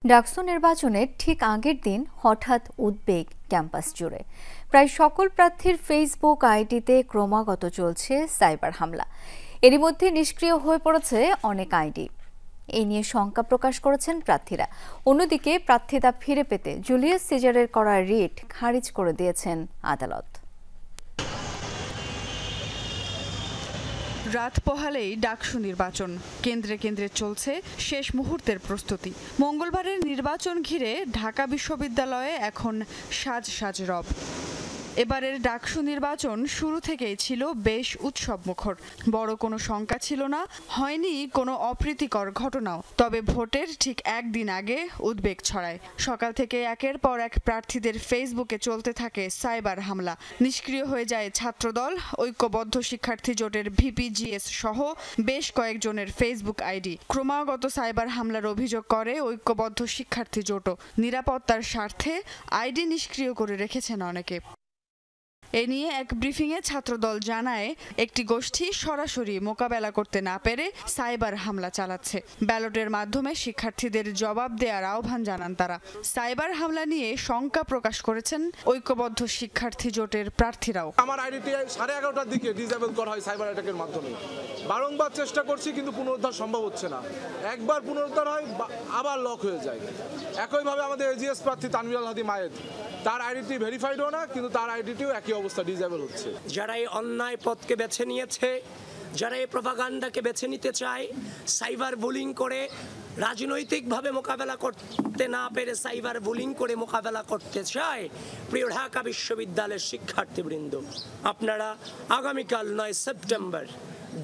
ডাকসু নির্বাচনের ঠিক আগের দিন হঠাৎ উদ্বেগ ক্যাম্পাস জুড়ে। প্রায় সকল প্রার্থীর ফেসবুক আইডিতে ক্রমাগত চলছে সাইবার হামলা। এরই মধ্যে নিষ্ক্রিয় হয়ে পড়েছে অনেক আইডি। এই নিয়ে শঙ্কা প্রকাশ করেছেন প্রার্থীরা। অন্যদিকে প্রার্থিতা ফিরে পেতে জুলিয়াস সিজারের করা রিট খারিজ করে দিয়েছেন আদালত। রাত পোহালেই ডাকসু নির্বাচন, কেন্দ্রে কেন্দ্রে চলছে শেষ মুহূর্তের প্রস্তুতি। মঙ্গলবারের নির্বাচন ঘিরে ঢাকা বিশ্ববিদ্যালয়ে এখন সাজ সাজ রব। এবারের ডাকসু নির্বাচন শুরু থেকেই ছিল বেশ উৎসবমুখর। বড় কোনো শঙ্কা ছিল না, হয়নি কোনো অপ্রীতিকর ঘটনাও। তবে ভোটের ঠিক একদিন আগে উদ্বেগ ছড়ায়। সকাল থেকে একের পর এক প্রার্থীদের ফেসবুকে চলতে থাকে সাইবার হামলা। নিষ্ক্রিয় হয়ে যায় ছাত্রদল, ঐক্যবদ্ধ শিক্ষার্থী জোটের ভিপিজিএস সহ বেশ কয়েকজনের ফেসবুক আইডি। ক্রমাগত সাইবার হামলার অভিযোগ করে ঐক্যবদ্ধ শিক্ষার্থী জোটও। নিরাপত্তার স্বার্থে আইডি নিষ্ক্রিয় করে রেখেছেন অনেকে। এ নিয়ে এক ব্রিফিংয়ে ছাত্রদল জানায়, একটি গোষ্ঠী সরাসরি মোকাবেলা করতে না পেরে সাইবার হামলা চালাচ্ছে। ব্যালটের মাধ্যমে শিক্ষার্থীদের জবাব দেওয়ার আহ্বান জানান তারা। সাইবার হামলা নিয়ে শঙ্কা প্রকাশ করেছেন ঐক্যবদ্ধ শিক্ষার্থী জোটের প্রার্থীরাও। আমার আইডিটি 11:30টার দিকে ডিসেবল করা হয় সাইবার অ্যাটাকের মাধ্যমে। বারংবার চেষ্টা করছি কিন্তু পুনরুদ্ধার সম্ভব হচ্ছে না। একবার পুনরুদ্ধার হয় আবার লক হয়ে যায়। একইভাবে আমাদের এজিএস প্রার্থী তানভীর আল হাদি মায়েদ, তার আইডিটি ভেরিফাইডও না, কিন্তু তার আইডিটিও একই অবস্থা, ডিসেবল হচ্ছে। যারা এই অন্যায় পথকে বেছে নিয়েছে, যারা এই প্রপাগান্ডাকে বেছে নিতে চায়, সাইবার বুলিং করে রাজনৈতিকভাবে মোকাবেলা করতে না পেরে সাইবার বুলিং করে মোকাবেলা করতে চায়, প্রিয় ঢাকা বিশ্ববিদ্যালয়ের শিক্ষার্থীবৃন্দ, আপনারা আগামীকাল 9 সেপ্টেম্বর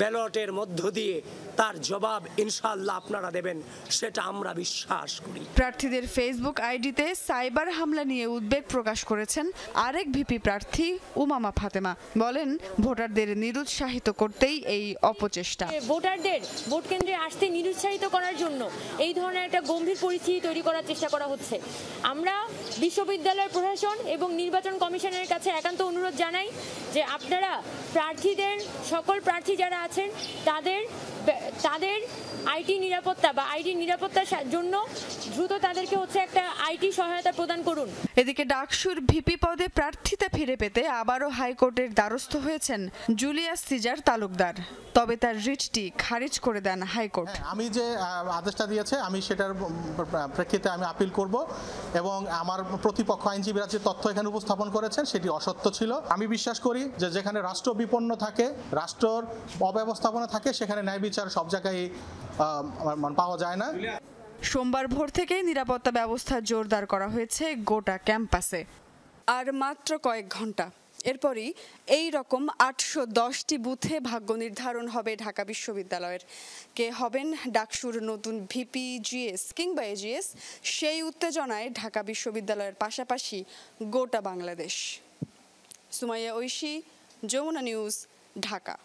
ব্যালটের মধ্য দিয়ে তার জবাব ইনশাআল্লাহ আপনারা দেবেন, সেটা আমরা বিশ্বাস করি। প্রার্থীদের ফেসবুক আইডিতে সাইবার হামলা নিয়ে উদ্বেগ প্রকাশ করেছেন আরেক ভিপি প্রার্থী উমামা ফাতেমা। বলেন, ভোটারদের নিরুৎসাহিত করতেই এই অপচেষ্টা। ভোটারদের ভোট কেন্দ্রে আসতে নিরুৎসাহিত করার জন্য এই ধরনের একটা গম্ভীর পরিস্থিতি তৈরি করার চেষ্টা করা হচ্ছে। আমরা বিশ্ববিদ্যালয়ের প্রশাসন এবং নির্বাচন কমিশনের কাছে একান্ত অনুরোধ জানাই যে আপনারা প্রার্থীদের, সকল প্রার্থী যারা আছেন তাদের আইটি নিরাপত্তা বা আইডি নিরাপত্তার জন্য দ্রুত তাদেরকে একটা আইটি সহায়তা প্রদান করুন। এদিকে ডাকসুর ভিপি পদে প্রার্থিতা ফিরে পেতে আবারও হাইকোর্টের দ্বারস্থ হয়েছেন জুলিয়াস সিজার তালুকদার। তবে তার রিটটি খারিজ করে দেন হাইকোর্ট। আমি যে আদেশটা দিয়েছে আমি সেটার প্রেক্ষিতে আমি আপিল করব এবং আমার প্রতিপক্ষ আইনজীবীরা যে তথ্য এখানে উপস্থাপন করেছেন সেটি অসত্য ছিল। আমি বিশ্বাস করি যে যেখানে রাষ্ট্র বিপন্ন থাকে, রাষ্ট্রর অব্যবস্থাপনা থাকে, সেখানে ন্যায় বিচার সব জায়গায় পাওয়া যায় না। সোমবার ভোর থেকে নিরাপত্তা ব্যবস্থা জোরদার করা হয়েছে গোটা ক্যাম্পাসে। আর মাত্র কয়েক ঘন্টা এরপরই এই রকম 810টি বুথে ভাগ্য নির্ধারণ হবে ঢাকা বিশ্ববিদ্যালয়ের। কে হবেন ডাকসুর নতুন ভিপি জিএস কিংবা এজিএস, সেই উত্তেজনায় ঢাকা বিশ্ববিদ্যালয়ের পাশাপাশি গোটা বাংলাদেশ। সুমাইয়া ঐশী, যমুনা নিউজ, ঢাকা।